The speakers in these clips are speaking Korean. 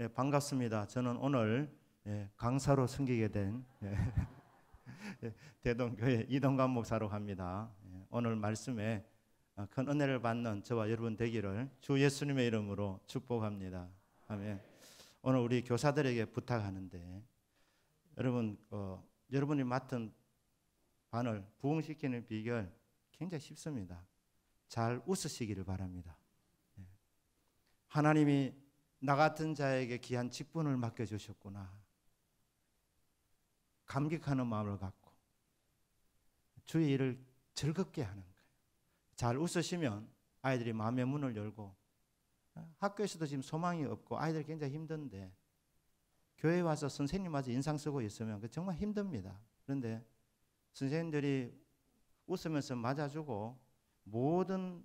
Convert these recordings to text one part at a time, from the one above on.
예, 반갑습니다. 저는 오늘 강사로 섬기게 된 대동교회 이동관 목사로 합니다. 오늘 말씀에 큰 은혜를 받는 저와 여러분 되기를 주 예수님의 이름으로 축복합니다. 아멘. 오늘 우리 교사들에게 부탁하는데 여러분 여러분이 맡은 반을 부흥시키는 비결 굉장히 쉽습니다. 잘 웃으시기를 바랍니다. 하나님이 나 같은 자에게 귀한 직분을 맡겨주셨구나. 감격하는 마음을 갖고 주의 일을 즐겁게 하는 거예요. 잘 웃으시면 아이들이 마음의 문을 열고, 학교에서도 지금 소망이 없고 아이들이 굉장히 힘든데 교회에 와서 선생님마저 인상 쓰고 있으면 정말 힘듭니다. 그런데 선생님들이 웃으면서 맞아주고 모든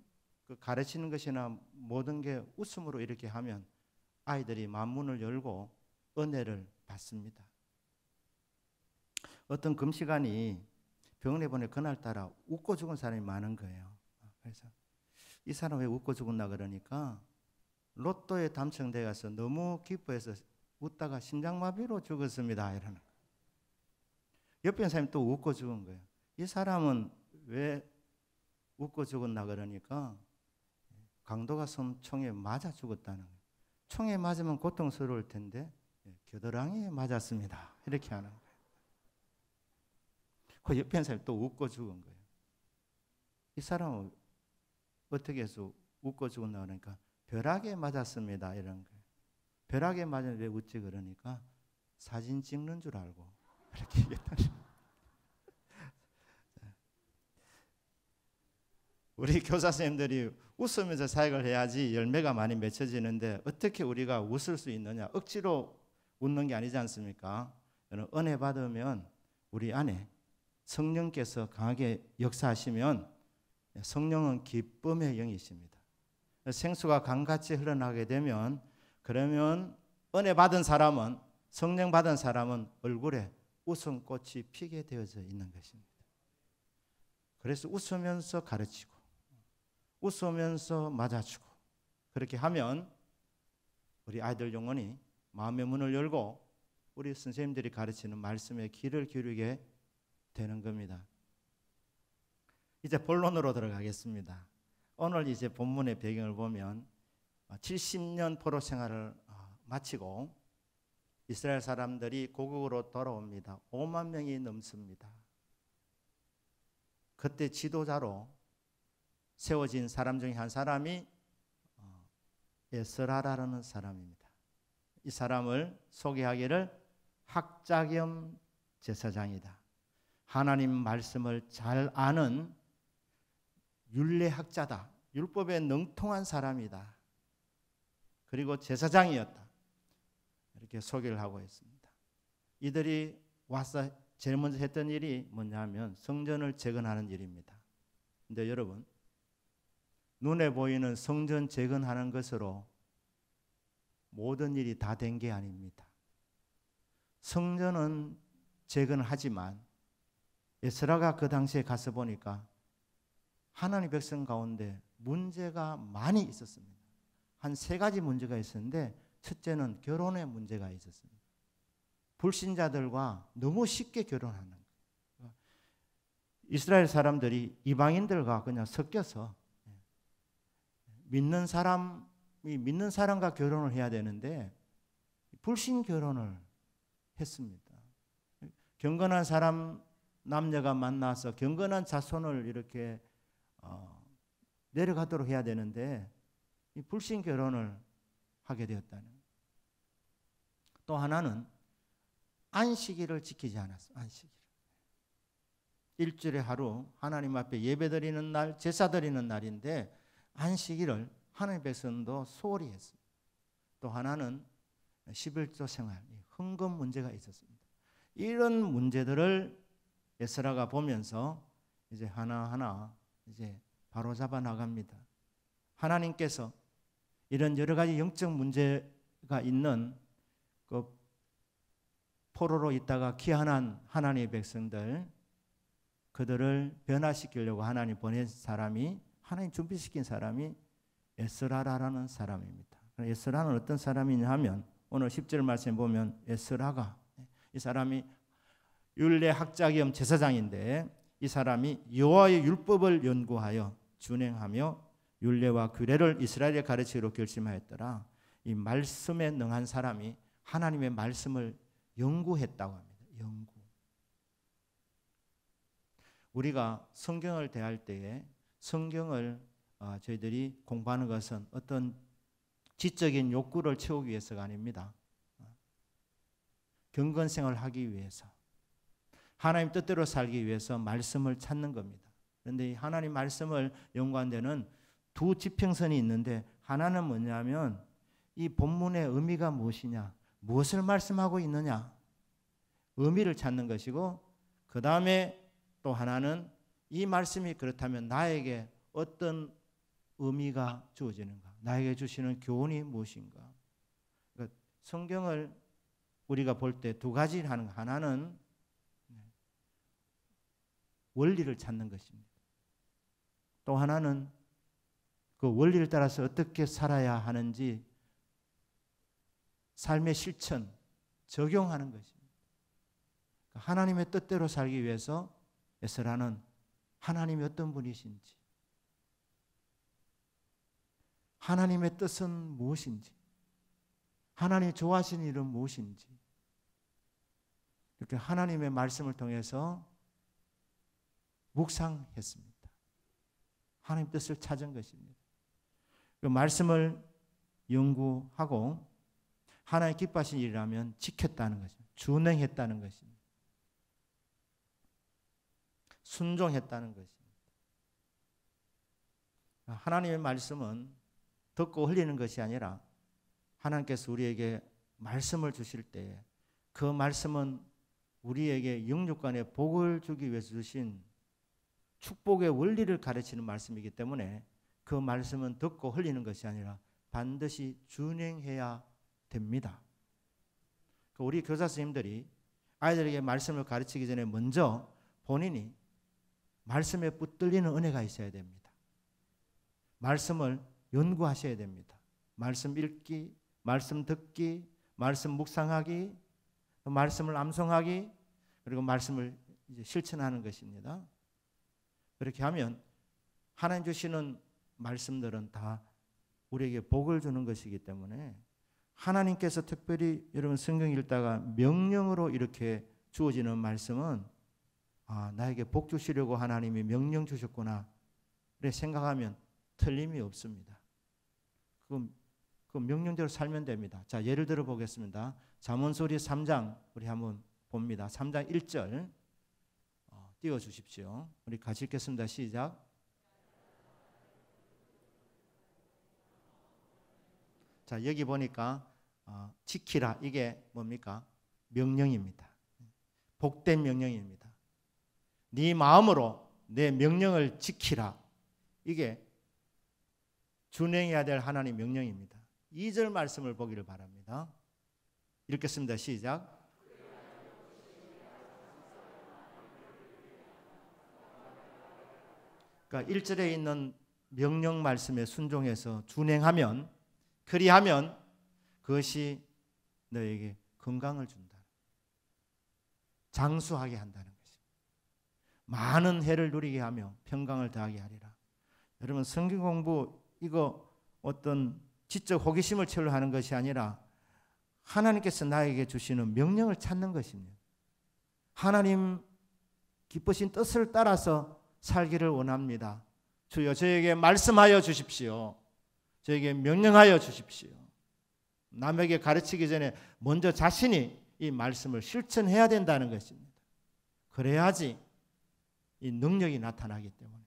가르치는 것이나 모든 게 웃음으로 이렇게 하면 아이들이 만문을 열고 은혜를 받습니다. 어떤 금시간이 병원에 보내 그날따라 웃고 죽은 사람이 많은 거예요. 그래서 이 사람 왜 웃고 죽었나 그러니까 로또에 당첨돼 가서 너무 기뻐해서 웃다가 심장마비로 죽었습니다 이러는 거예요. 옆에 있는 사람이 또 웃고 죽은 거예요. 이 사람은 왜 웃고 죽었나 그러니까 강도가 쏜 총에 맞아 죽었다는 거예요. 총에 맞으면 고통스러울 텐데 겨드랑이에 맞았습니다 이렇게 하는 거예요. 그 옆에 있는 사람이 또 웃고 죽은 거예요. 이 사람은 어떻게 해서 웃고 죽었나 그러니까 벼락에 맞았습니다 이런 거예요. 벼락에 맞으면 왜 웃지 그러니까 사진 찍는 줄 알고 이렇게 얘기했다는 거예요. 우리 교사 선생님들이 웃으면서 사역을 해야지 열매가 많이 맺혀지는데 어떻게 우리가 웃을 수 있느냐? 억지로 웃는 게 아니지 않습니까? 은혜 받으면 우리 안에 성령께서 강하게 역사하시면 성령은 기쁨의 영이십니다. 생수가 강같이 흘러나게 되면 그러면 은혜 받은 사람은, 성령 받은 사람은 얼굴에 웃음꽃이 피게 되어져 있는 것입니다. 그래서 웃으면서 가르치고 웃으면서 맞아주고 그렇게 하면 우리 아이들 영혼이 마음의 문을 열고 우리 선생님들이 가르치는 말씀에 귀를 기울이게 되는 겁니다. 이제 본론으로 들어가겠습니다. 오늘 이제 본문의 배경을 보면 70년 포로 생활을 마치고 이스라엘 사람들이 고국으로 돌아옵니다. 5만 명이 넘습니다. 그때 지도자로 세워진 사람 중에 한 사람이 에스라라는 사람입니다. 이 사람을 소개하기를 학자 겸 제사장이다. 하나님 말씀을 잘 아는 율례학자다. 율법에 능통한 사람이다. 그리고 제사장이었다. 이렇게 소개를 하고 있습니다. 이들이 와서 제일 먼저 했던 일이 뭐냐면 성전을 재건하는 일입니다. 근데 여러분, 눈에 보이는 성전 재건하는 것으로 모든 일이 다 된 게 아닙니다. 성전은 재건하지만 에스라가 그 당시에 가서 보니까 하나님 백성 가운데 문제가 많이 있었습니다. 한 3가지 문제가 있었는데 첫째는 결혼의 문제가 있었습니다. 불신자들과 너무 쉽게 결혼하는 거예요. 이스라엘 사람들이 이방인들과 그냥 섞여서 믿는 사람이 믿는 사람과 결혼을 해야 되는데 불신 결혼을 했습니다. 경건한 사람 남녀가 만나서 경건한 자손을 이렇게 내려가도록 해야 되는데 이 불신 결혼을 하게 되었다는. 또 하나는 안식일을 지키지 않았어요. 안식일. 일주일에 하루 하나님 앞에 예배드리는 날, 제사드리는 날인데 안식일을 하나님 백성도 소홀히 했습니다. 또 하나는 11조 생활, 헌금 문제가 있었습니다. 이런 문제들을 에스라가 보면서 이제 하나하나 이제 바로잡아 나갑니다. 하나님께서 이런 여러 가지 영적 문제가 있는 그 포로로 있다가 귀환한 하나님의 백성들, 그들을 변화시키려고 하나님 보낸 사람이, 하나님 준비시킨 사람이 에스라라는 사람입니다. 에스라는 어떤 사람이냐 하면 오늘 10절 말씀에 보면 에스라가, 이 사람이 율례학자 겸 제사장인데 이 사람이 여호와의 율법을 연구하여 준행하며 율례와 규례를 이스라엘에 가르치기로 결심하였더라. 이 말씀에 능한 사람이 하나님의 말씀을 연구했다고 합니다. 연구. 우리가 성경을 대할 때에 성경을 저희들이 공부하는 것은 어떤 지적인 욕구를 채우기 위해서가 아닙니다. 경건생활을 하기 위해서, 하나님 뜻대로 살기 위해서 말씀을 찾는 겁니다. 그런데 이 하나님 말씀을 연구한 데는 두 지평선이 있는데, 하나는 뭐냐면 이 본문의 의미가 무엇이냐, 무엇을 말씀하고 있느냐, 의미를 찾는 것이고, 그 다음에 또 하나는 이 말씀이 그렇다면 나에게 어떤 의미가 주어지는가, 나에게 주시는 교훈이 무엇인가. 그러니까 성경을 우리가 볼 때 두 가지를 하는 거, 하나는 원리를 찾는 것입니다. 또 하나는 그 원리를 따라서 어떻게 살아야 하는지 삶의 실천, 적용하는 것입니다. 하나님의 뜻대로 살기 위해서 에스라는 하나님이 어떤 분이신지, 하나님의 뜻은 무엇인지, 하나님이 좋아하시는 일은 무엇인지, 이렇게 하나님의 말씀을 통해서 묵상했습니다. 하나님 뜻을 찾은 것입니다. 그 말씀을 연구하고 하나님 기뻐하신 일이라면 지켰다는 것입니다. 준행했다는 것입니다. 순종했다는 것입니다. 하나님의 말씀은 듣고 흘리는 것이 아니라 하나님께서 우리에게 말씀을 주실 때 그 말씀은 우리에게 영육간에 복을 주기 위해서 주신 축복의 원리를 가르치는 말씀이기 때문에 그 말씀은 듣고 흘리는 것이 아니라 반드시 준행해야 됩니다. 우리 교사 선생님들이 아이들에게 말씀을 가르치기 전에 먼저 본인이 말씀에 붙들리는 은혜가 있어야 됩니다. 말씀을 연구하셔야 됩니다. 말씀 읽기, 말씀 듣기, 말씀 묵상하기, 말씀을 암송하기, 그리고 말씀을 이제 실천하는 것입니다. 그렇게 하면 하나님 주시는 말씀들은 다 우리에게 복을 주는 것이기 때문에 하나님께서 특별히 여러분 성경 읽다가 명령으로 이렇게 주어지는 말씀은 나에게 복 주시려고 하나님이 명령 주셨구나 그렇게 생각하면 틀림이 없습니다. 그 명령대로 살면 됩니다. 자, 예를 들어 보겠습니다. 잠언소리 3장 우리 한번 봅니다. 3장 1절 띄워주십시오. 우리 같이 읽겠습니다. 시작. 자, 여기 보니까 지키라, 이게 뭡니까? 명령입니다. 복된 명령입니다. 네 마음으로 내 명령을 지키라, 이게 준행해야 될 하나님 명령입니다. 2절 말씀을 보기를 바랍니다. 읽겠습니다. 시작. 그러니까 1절에 있는 명령 말씀에 순종해서 준행하면, 그리하면 그것이 너에게 건강을 준다, 장수하게 한다는 것입니다. 많은 해를 누리게 하며 평강을 더하게 하리라. 여러분, 성경 공부 이거 어떤 지적 호기심을 채우려 하는 것이 아니라 하나님께서 나에게 주시는 명령을 찾는 것입니다. 하나님 기쁘신 뜻을 따라서 살기를 원합니다. 주여 저에게 말씀하여 주십시오. 저에게 명령하여 주십시오. 남에게 가르치기 전에 먼저 자신이 이 말씀을 실천해야 된다는 것입니다. 그래야지 이 능력이 나타나기 때문에.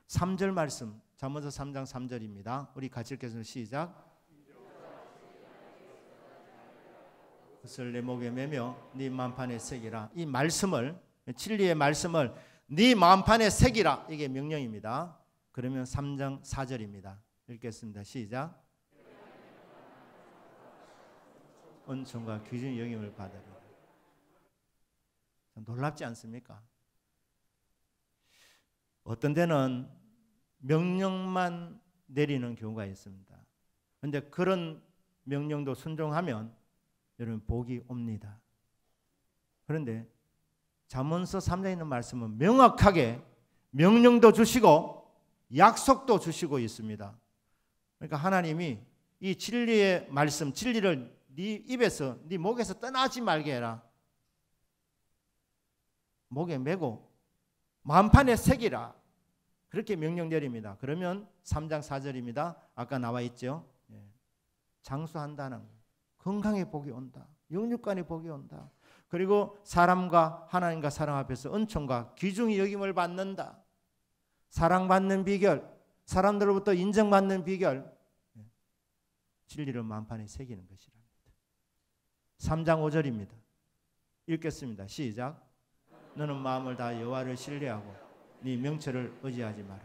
3절 말씀, 잠언서 3장 3절입니다. 우리 같이 읽겠습니다. 시작. 그것을 내 목에 매며 네 마음판에 새기라. 이 말씀을, 진리의 말씀을 네 마음판에 새기라, 이게 명령입니다. 그러면 3장 4절입니다. 읽겠습니다. 시작. 은총과 귀중히 여김을 받으리라. 놀랍지 않습니까? 어떤 데는 명령만 내리는 경우가 있습니다. 그런데 그런 명령도 순종하면 여러분 복이 옵니다. 그런데 잠언서 3장에 있는 말씀은 명확하게 명령도 주시고 약속도 주시고 있습니다. 그러니까 하나님이 이 진리의 말씀, 진리를 네 입에서, 네 목에서 떠나지 말게 해라. 목에 메고 만판에 새기라. 그렇게 명령 내립니다. 그러면 3장 4절입니다. 아까 나와 있죠. 장수한다는 거. 건강에 복이 온다. 영육간에 복이 온다. 그리고 사람과 하나님과 사람 앞에서 은총과 귀중히 여김을 받는다. 사랑받는 비결, 사람들로부터 인정받는 비결, 진리를 만판에 새기는 것이랍니다. 3장 5절입니다. 읽겠습니다. 시작. 너는 마음을 다하여 여호와를 신뢰하고 네 명철을 의지하지 마라.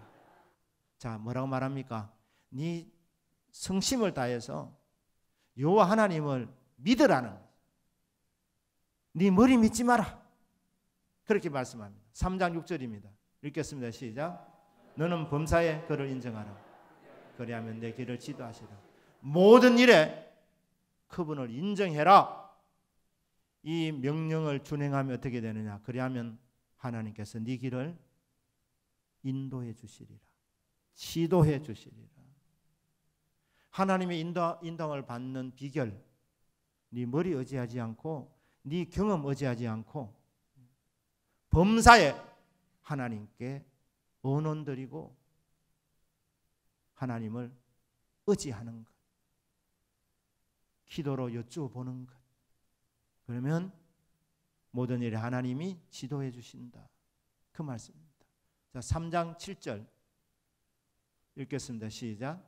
자, 뭐라고 말합니까? 네 성심을 다해서 여호와 하나님을 믿으라는 거예요. 네 머리 믿지 마라. 그렇게 말씀합니다. 3장 6절입니다. 읽겠습니다. 시작. 너는 범사에 그를 인정하라. 그리하면 내 길을 지도하시라. 모든 일에 그분을 인정해라. 이 명령을 준행하면 어떻게 되느냐? 그리하면 하나님께서 네 길을 인도해 주시리라. 지도해 주시리라. 하나님의 인도함을 받는 비결, 네 머리 의지하지 않고 네 경험 의지하지 않고 범사에 하나님께 언원 드리고 하나님을 의지하는 것, 기도로 여쭈어보는 것. 그러면 모든 일에 하나님이 지도해 주신다. 그 말씀입니다. 자, 3장 7절 읽겠습니다. 시작.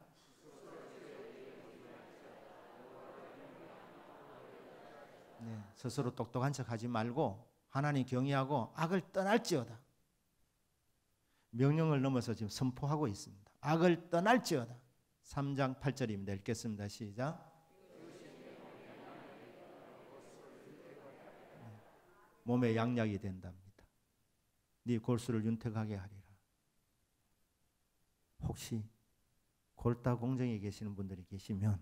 네, 스스로 똑똑한 척하지 말고 하나님 경외하고 악을 떠날지어다. 명령을 넘어서 지금 선포하고 있습니다. 악을 떠날지어다. 3장 8절입니다. 읽겠습니다. 시작. 몸에 양약이 된답니다. 네 골수를 윤택하게 하리라. 혹시 골다 공정에 계시는 분들이 계시면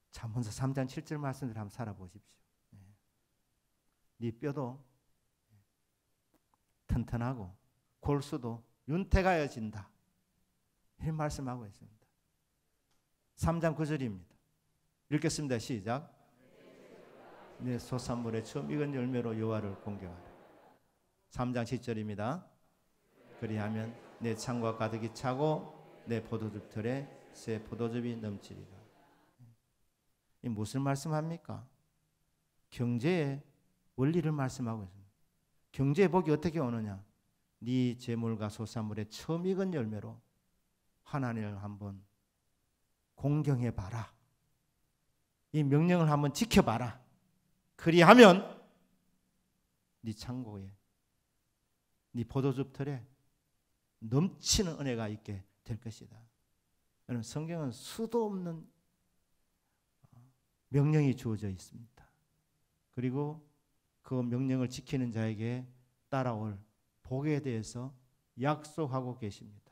잠언서 3장 7절 말씀을 한번 살아보십시오. 네 뼈도 튼튼하고 골수도 윤택하여진다. 이런 말씀하고 있습니다. 3장 9절입니다. 읽겠습니다. 시작. 내 소산물의 처음 익은 열매로 여호와를 공경하라. 3장 10절입니다. 그리하면 내 창과 가득히 차고 내 포도즙 털에 새 포도즙이 넘치리라. 이 무슨 말씀합니까? 경제의 원리를 말씀하고 있습니다. 경제의 복이 어떻게 오느냐? 네 재물과 소산물의 처음 익은 열매로 하나님을 한번 공경해 봐라. 이 명령을 한번 지켜봐라. 그리하면 네 창고에, 네 포도즙 털에 넘치는 은혜가 있게 될 것이다. 여러분, 성경은 수도 없는 명령이 주어져 있습니다. 그리고 그 명령을 지키는 자에게 따라올 복에 대해서 약속하고 계십니다.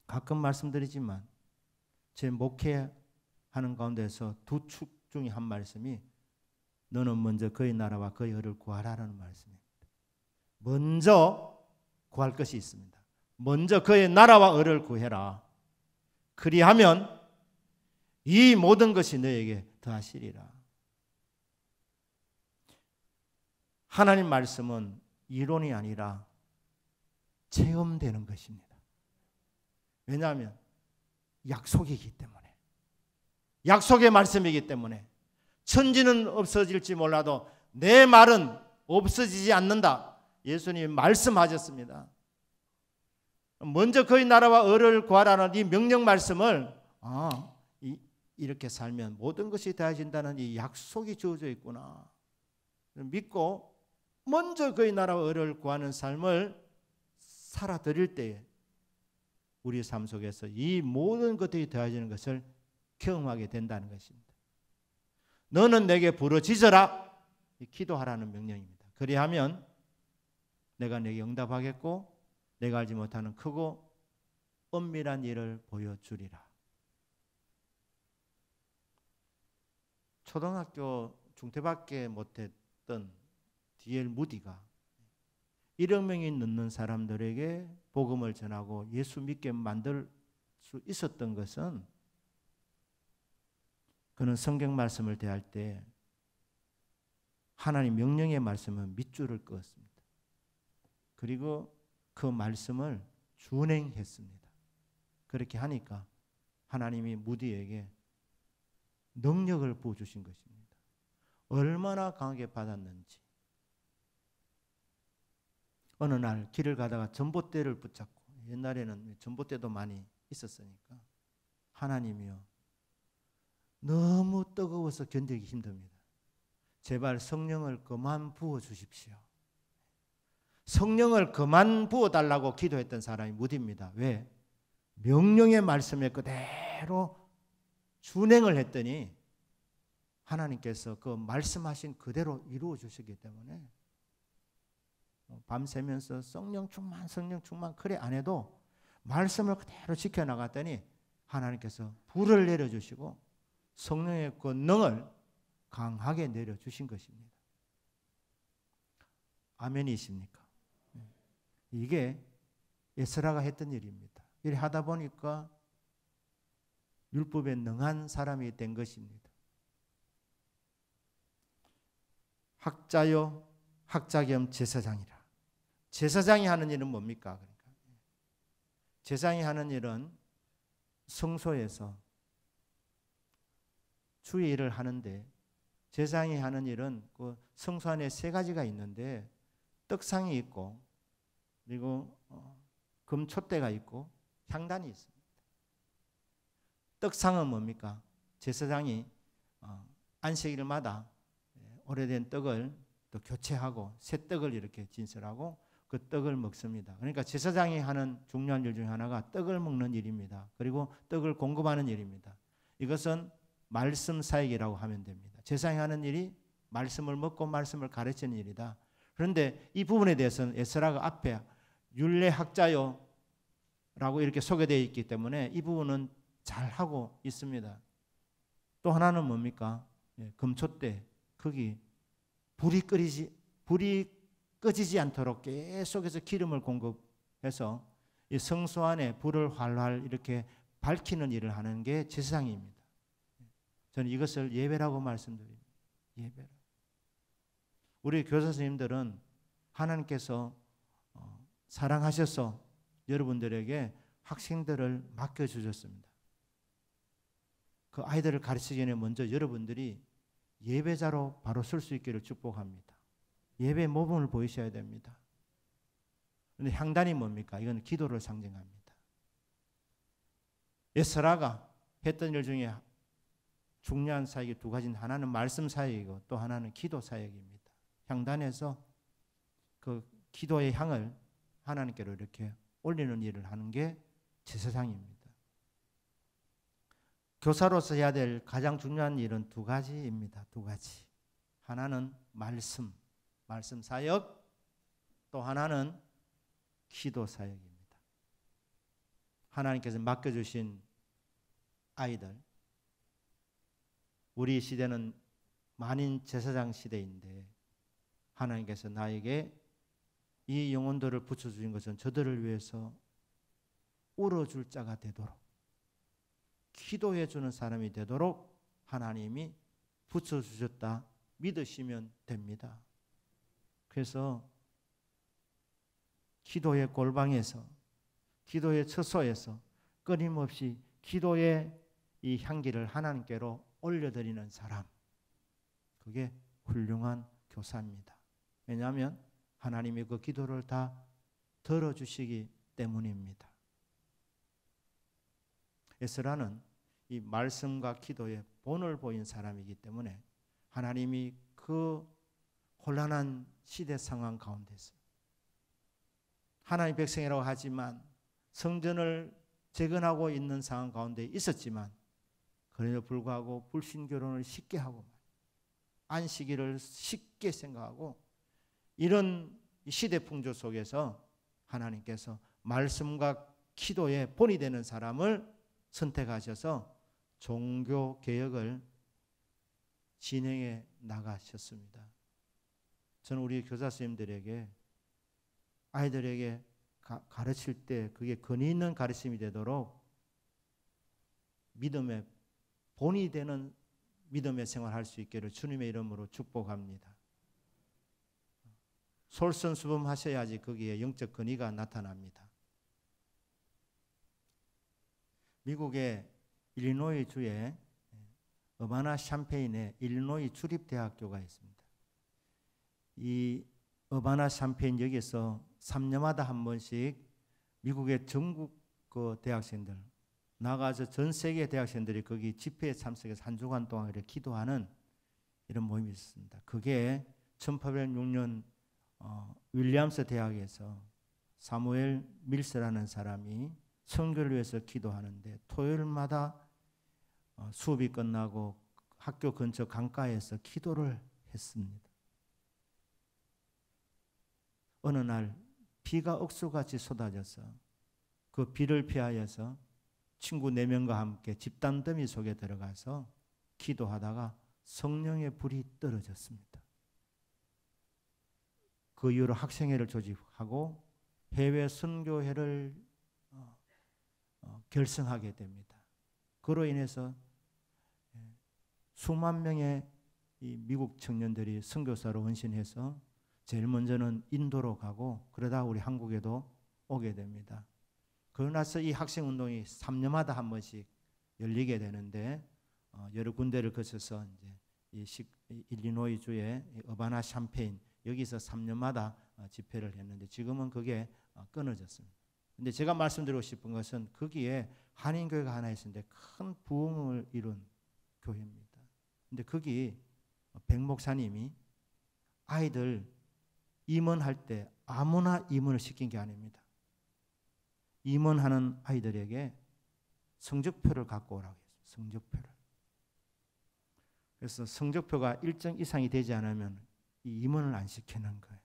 가끔 말씀드리지만 제 목회하는 가운데서 두 축 중에 한 말씀이 너는 먼저 그의 나라와 그의 의를 구하라는 말씀입니다. 먼저 구할 것이 있습니다. 먼저 그의 나라와 의를 구해라. 그리하면 이 모든 것이 너에게 더하시리라. 하나님 말씀은 이론이 아니라 체험되는 것입니다. 왜냐하면 약속이기 때문에, 약속의 말씀이기 때문에 천지는 없어질지 몰라도 내 말은 없어지지 않는다. 예수님이 말씀하셨습니다. 먼저 그의 나라와 의를 구하라는 이 명령 말씀을 이렇게 살면 모든 것이 더해진다는 이 약속이 주어져 있구나 믿고 먼저 그의 나라와 의를 구하는 삶을 살아드릴 때에 우리 삶 속에서 이 모든 것들이 더해지는 것을 경험하게 된다는 것입니다. 너는 내게 부르짖어라. 기도하라는 명령입니다. 그리하면 내가 내게 응답하겠고 내가 알지 못하는 크고 엄밀한 일을 보여주리라. 초등학교 중퇴밖에 못했던 D.L. 무디가 1억 명이 넘는 사람들에게 복음을 전하고 예수 믿게 만들 수 있었던 것은 그는 성경 말씀을 대할 때 하나님 명령의 말씀은 밑줄을 그었습니다. 그리고 그 말씀을 준행했습니다. 그렇게 하니까 하나님이 무디에게 능력을 부어주신 것입니다. 얼마나 강하게 받았는지. 어느 날 길을 가다가 전봇대를 붙잡고, 옛날에는 전봇대도 많이 있었으니까, 하나님이여 너무 뜨거워서 견디기 힘듭니다. 제발 성령을 그만 부어주십시오. 성령을 그만 부어달라고 기도했던 사람이 무디입니다. 왜? 명령의 말씀에 그대로 준행을 했더니 하나님께서 그 말씀하신 그대로 이루어 주시기 때문에 밤새면서 성령 충만 그래 안 해도 말씀을 그대로 지켜나갔더니 하나님께서 불을 내려주시고 성령의 권능을 강하게 내려주신 것입니다. 아멘이십니까? 이게 에스라가 했던 일입니다. 이렇게 하다 보니까 율법에 능한 사람이 된 것입니다. 학자요 학자 겸 제사장이라. 제사장이 하는 일은 뭡니까? 그러니까 제사장이 하는 일은 성소에서 주의 일을 하는데, 제사장이 하는 일은 그 성소 안에 세 가지가 있는데 떡상이 있고, 그리고 금촛대가 있고 향단이 있습니다. 떡상은 뭡니까? 제사장이 안식일마다 오래된 떡을 또 교체하고 새 떡을 이렇게 진설하고 그 떡을 먹습니다. 그러니까 제사장이 하는 중요한 일 중에 하나가 떡을 먹는 일입니다. 그리고 떡을 공급하는 일입니다. 이것은 말씀 사역이라고 하면 됩니다. 제사장이 하는 일이 말씀을 먹고 말씀을 가르치는 일이다. 그런데 이 부분에 대해서는 에스라가 앞에 율례학자요 라고 이렇게 소개되어 있기 때문에 이 부분은 잘하고 있습니다. 또 하나는 뭡니까? 금촛대, 거기 불이 꺼지지 않도록 계속해서 기름을 공급해서 이 성소 안에 불을 활활 이렇게 밝히는 일을 하는 게 제사장입니다. 저는 이것을 예배라고 말씀드립니다. 예배라. 우리 교사 선생님들은 하나님께서 사랑하셔서 여러분들에게 학생들을 맡겨주셨습니다. 그 아이들을 가르치기 전에 먼저 여러분들이 예배자로 바로 설 수 있기를 축복합니다. 예배 모범을 보이셔야 됩니다. 그런데 향단이 뭡니까? 이건 기도를 상징합니다. 에스라가 했던 일 중에 중요한 사역이 두 가지는, 하나는 말씀 사역이고 또 하나는 기도 사역입니다. 향단에서 그 기도의 향을 하나님께로 이렇게 올리는 일을 하는 게 제사장입니다. 교사로서 해야 될 가장 중요한 일은 두 가지입니다. 두 가지. 하나는 말씀 사역, 또 하나는 기도 사역입니다. 하나님께서 맡겨주신 아이들, 우리 시대는 만인 제사장 시대인데 하나님께서 나에게 이 영혼들을 붙여주신 것은 저들을 위해서 울어줄 자가 되도록, 기도해 주는 사람이 되도록 하나님이 붙여주셨다 믿으시면 됩니다. 그래서 기도의 골방에서, 기도의 처소에서 끊임없이 기도의 이 향기를 하나님께로 올려드리는 사람, 그게 훌륭한 교사입니다. 왜냐하면 하나님이 그 기도를 다 들어주시기 때문입니다. 에스라는 이 말씀과 기도의 본을 보인 사람이기 때문에 하나님이 그 혼란한 시대 상황 가운데서 하나님 백성이라고 하지만 성전을 재건하고 있는 상황 가운데 있었지만 그래도 불구하고 불신결혼을 쉽게 하고 안식일을 쉽게 생각하고 이런 시대 풍조 속에서 하나님께서 말씀과 기도의 본이 되는 사람을 선택하셔서 종교 개혁을 진행해 나가셨습니다. 저는 우리 교사 선생님들에게 아이들에게 가르칠 때 그게 근위 있는 가르침이 되도록 믿음의 본이 되는 믿음의 생활할 수 있기를 주님의 이름으로 축복합니다. 솔선수범하셔야지 거기에 영적 근위가 나타납니다. 미국의 일리노이 주에 어바나 샴페인에 일리노이 주립대학교가 있습니다. 이 어바나 샴페인 여기서 3년마다 한 번씩 미국의 전국 그 대학생들 나가서 전 세계 대학생들이 거기 집회에 참석해서 한 주간 동안 이렇게 기도하는 이런 모임이 있었습니다. 그게 1806년 윌리엄스 대학에서 사무엘 밀스라는 사람이 선교를 위해서 기도하는데 토요일마다 수업이 끝나고 학교 근처 강가에서 기도를 했습니다. 어느 날 비가 억수같이 쏟아져서 그 비를 피하여서 친구 4명과 함께 집단 더미 속에 들어가서 기도하다가 성령의 불이 떨어졌습니다. 그 이후로 학생회를 조직하고 해외 선교회를 결성하게 됩니다. 그로 인해서 수만 명의 이 미국 청년들이 선교사로 헌신해서 제일 먼저는 인도로 가고 그러다 우리 한국에도 오게 됩니다. 그러고 나서 이 학생운동이 3년마다 한 번씩 열리게 되는데 여러 군데를 거쳐서 이제 일리노이 주의 어바나 샴페인 여기서 3년마다 집회를 했는데 지금은 그게 끊어졌습니다. 근데 제가 말씀드리고 싶은 것은 거기에 한인교회가 하나 있었는데 큰 부흥을 이룬 교회입니다. 근데 거기 백 목사님이 아이들 임원할 때 아무나 임원을 시킨 게 아닙니다. 임원하는 아이들에게 성적표를 갖고 오라고 했어요. 성적표를. 그래서 성적표가 일정 이상이 되지 않으면 이 임원을 안 시키는 거예요.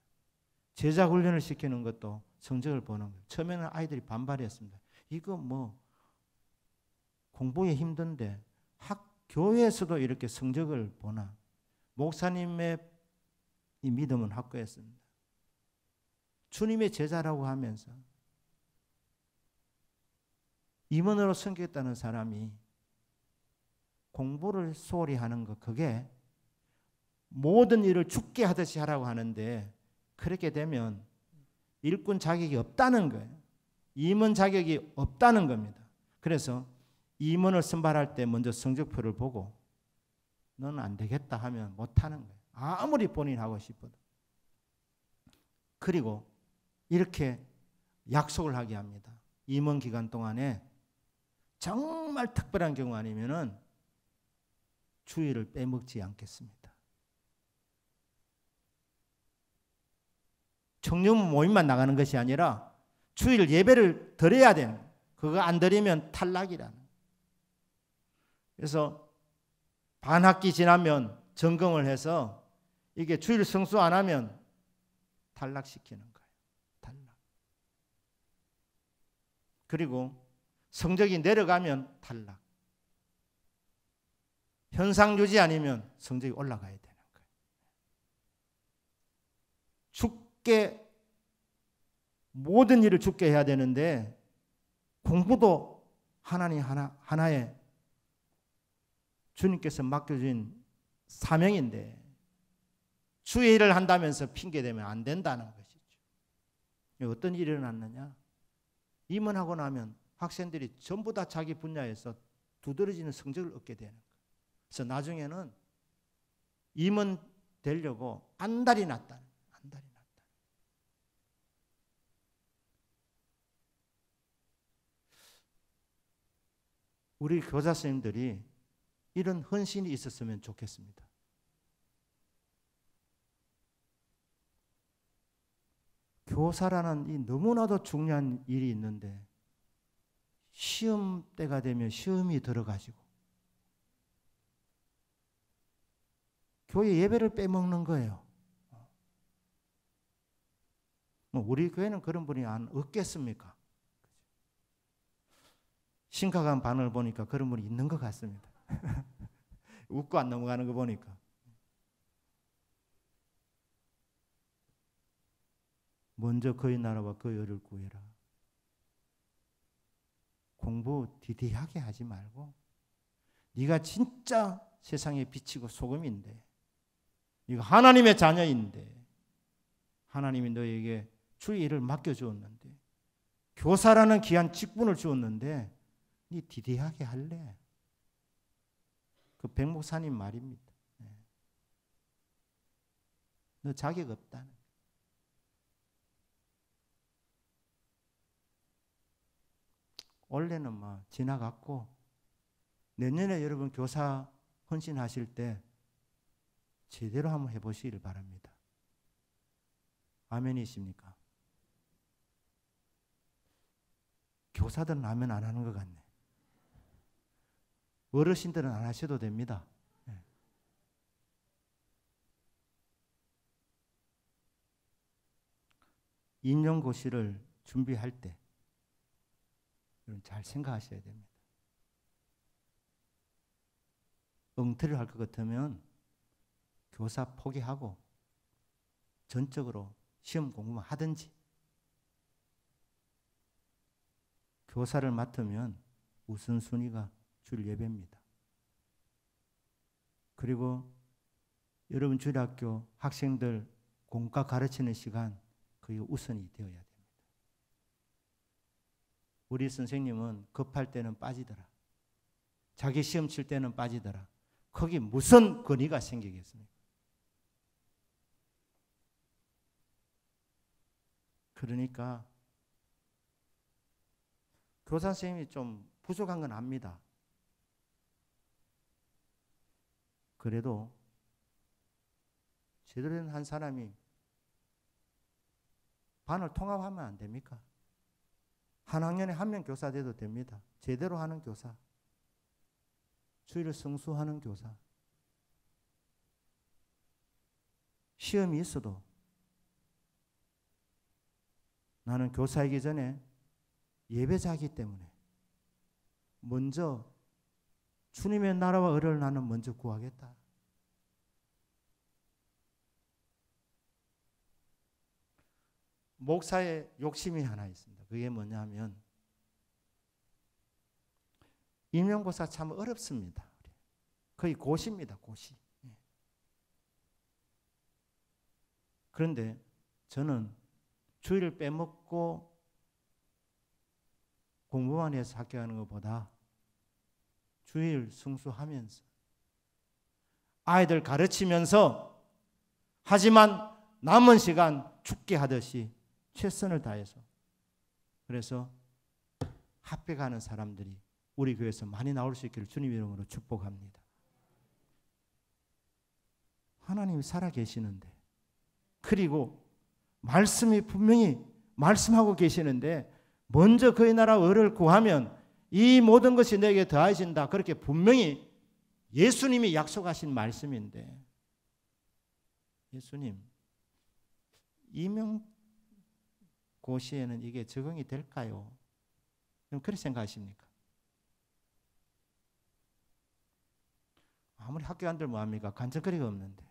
제자 훈련을 시키는 것도 성적을 보는 거예요. 처음에는 아이들이 반발했습니다. 이거 뭐 공부에 힘든데 교회에서도 이렇게 성적을 보나. 목사님의 이 믿음은 확고했습니다. 주님의 제자라고 하면서 임원으로 섬겼다는 사람이 공부를 소홀히 하는 것, 그게 모든 일을 죽게 하듯이 하라고 하는데 그렇게 되면 일꾼 자격이 없다는 거예요. 임원 자격이 없다는 겁니다. 그래서 임원을 선발할 때 먼저 성적표를 보고 너는 안 되겠다 하면 못하는 거예요. 아무리 본인 하고 싶어도. 그리고 이렇게 약속을 하게 합니다. 임원 기간 동안에 정말 특별한 경우 아니면은 주일을 빼먹지 않겠습니다. 청년 모임만 나가는 것이 아니라 주일 예배를 드려야 되는 거예요. 그거 안 드리면 탈락이라는. 그래서 반 학기 지나면 점검을 해서 이게 주일 성수 안 하면 탈락시키는 거예요. 탈락. 그리고 성적이 내려가면 탈락. 현상 유지 아니면 성적이 올라가야 되는 거예요. 죽게 모든 일을 죽게 해야 되는데 공부도 하나님 하나의 주님께서 맡겨준 사명인데 주의 일을 한다면서 핑계대면 안 된다는 것이죠. 어떤 일이 일어났느냐? 임원하고 나면 학생들이 전부 다 자기 분야에서 두드러지는 성적을 얻게 되는 거예요. 그래서 나중에는 임원 되려고 안달이 났다. 안달이 났다. 우리 교사 선생님들이 이런 헌신이 있었으면 좋겠습니다. 교사라는 이 너무나도 중요한 일이 있는데 시험 때가 되면 시험이 들어가지고 교회 예배를 빼먹는 거예요. 뭐 우리 교회는 그런 분이 없겠습니까? 심각한 반응을 보니까 그런 분이 있는 것 같습니다. 웃고 안 넘어가는 거 보니까. 먼저 그의 나라와 그의 의를 구해라. 공부 디디하게 하지 말고 네가 진짜 세상에 비치고 소금인데, 네가 하나님의 자녀인데, 하나님이 너에게 주의 일을 맡겨주었는데, 교사라는 귀한 직분을 주었는데 네 디디하게 할래? 그 백목사님 말입니다. 너 자격 없다. 원래는 막 지나갔고, 내년에 여러분 교사 헌신하실 때 제대로 한번 해보시길 바랍니다. 아멘이십니까? 교사들은 아멘 안 하는 것 같네. 어르신들은 안 하셔도 됩니다. 임용고시를 준비할 때 잘 생각하셔야 됩니다. 엉터리를 할 것 같으면 교사 포기하고 전적으로 시험 공부만 하든지, 교사를 맡으면 우선순위가 줄 예배입니다. 그리고 여러분 주일학교 학생들 공과 가르치는 시간 그게 우선이 되어야 됩니다. 우리 선생님은 급할 때는 빠지더라. 자기 시험 칠 때는 빠지더라. 거기 무슨 권위가 생기겠습니까? 그러니까 교사 선생님이 좀 부족한 건 압니다. 그래도 제대로 된 한 사람이 반을 통합하면 안 됩니까? 한 학년에 한 명 교사 돼도 됩니다. 제대로 하는 교사, 주의를 성수하는 교사. 시험이 있어도 나는 교사이기 전에 예배자이기 때문에 먼저 주님의 나라와 의를 나는 먼저 구하겠다. 목사의 욕심이 하나 있습니다. 그게 뭐냐면 임용고사 참 어렵습니다. 거의 고시입니다. 고시. 그런데 저는 주일을 빼먹고 공부만 해서 합격하는 것보다 주일 승수하면서 아이들 가르치면서, 하지만 남은 시간 죽게 하듯이 최선을 다해서, 그래서 합격하는 사람들이 우리 교회에서 많이 나올 수 있기를 주님 이름으로 축복합니다. 하나님이 살아계시는데, 그리고 말씀이 분명히 말씀하고 계시는데, 먼저 그의 나라 의를 구하면 이 모든 것이 내게 더해진다. 그렇게 분명히 예수님이 약속하신 말씀인데, 예수님, 임용고시에는 이게 적용이 될까요? 그렇게 생각하십니까? 아무리 학교안들 뭐합니까? 간접거리가 없는데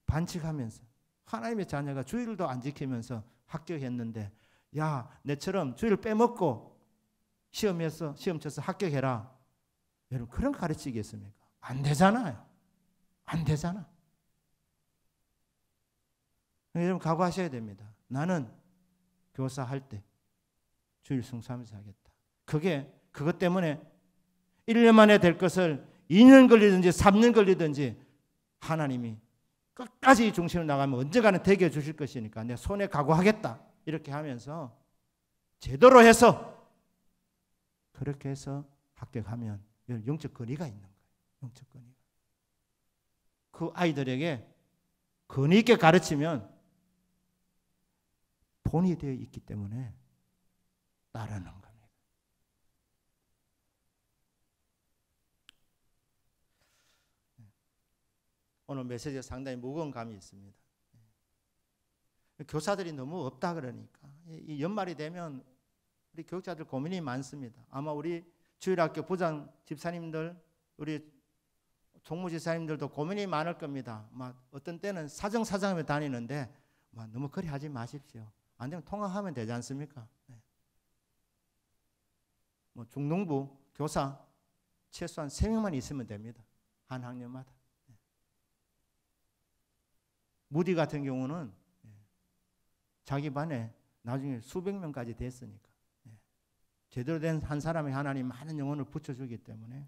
반칙하면서 하나님의 자녀가 주일도 안 지키면서 합격했는데, 야, 내처럼 주일 빼먹고 시험 쳐서 합격해라. 여러분, 그런 거 가르치겠습니까? 안 되잖아요. 안 되잖아. 여러분, 각오하셔야 됩니다. 나는 교사 할 때 주일 승수하면서 하겠다. 그것 때문에 1년 만에 될 것을 2년 걸리든지 3년 걸리든지 하나님이 끝까지 중심을 나가면 언젠가는 되게 주실 것이니까 내 손에 각오하겠다. 이렇게 하면서 제대로 해서, 그렇게 해서 합격하면 영적 권위가 있는 거예요. 영적 권위가. 그 아이들에게 권위 있게 가르치면 본이 되어 있기 때문에 따르는 겁니다. 오늘 메시지가 상당히 무거운 감이 있습니다. 교사들이 너무 없다 그러니까 이 연말이 되면 우리 교육자들 고민이 많습니다. 아마 우리 주일학교 부장 집사님들, 우리 총무지사님들도 고민이 많을 겁니다. 막 어떤 때는 사정사정하며 다니는데 막 너무 그리 하지 마십시오. 안 되면 통학하면 되지 않습니까? 네. 뭐 중농부, 교사 최소한 3명만 있으면 됩니다. 한 학년마다. 네. 무디 같은 경우는 자기 반에 나중에 수백 명까지 됐으니까. 제대로 된 한 사람이 하나님 많은 영혼을 붙여주기 때문에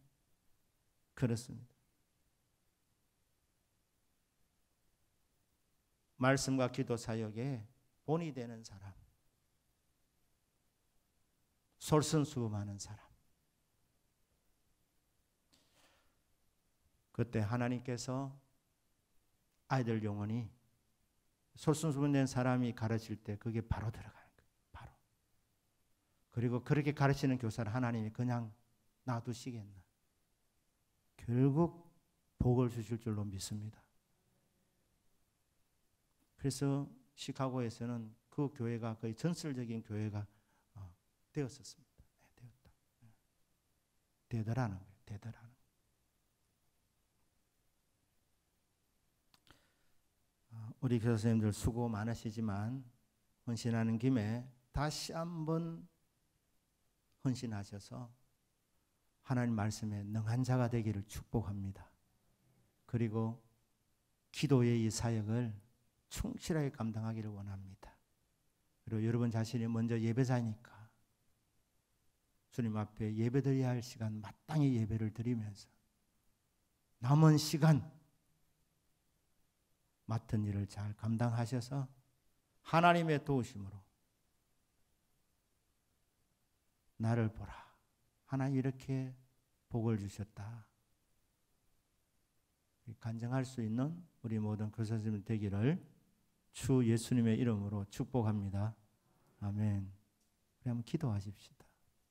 그렇습니다. 말씀과 기도 사역에 본이 되는 사람, 솔선수범하는 사람. 그때 하나님께서 아이들 영혼이 솔선수범된 사람이 가르칠 때 그게 바로 들어가는 거예요. 바로. 그리고 그렇게 가르치는 교사를 하나님이 그냥 놔두시겠나. 결국 복을 주실 줄로 믿습니다. 그래서 시카고에서는 그 교회가 거의 전설적인 교회가 되었었습니다. 네, 되었다. 되더라는 거예요. 되더라는 거예요. 우리 교사 선생님들 수고 많으시지만 헌신하는 김에 다시 한번 헌신하셔서 하나님 말씀에 능한 자가 되기를 축복합니다. 그리고 기도의 이 사역을 충실하게 감당하기를 원합니다. 그리고 여러분 자신이 먼저 예배자니까 주님 앞에 예배드려야 할 시간 마땅히 예배를 드리면서 남은 시간 맡은 일을 잘 감당하셔서 하나님의 도우심으로 나를 보라. 하나님 이렇게 복을 주셨다. 간증할 수 있는 우리 모든 교사 선생님 되기를 주 예수님의 이름으로 축복합니다. 아멘. 우리 한번 기도하십시다.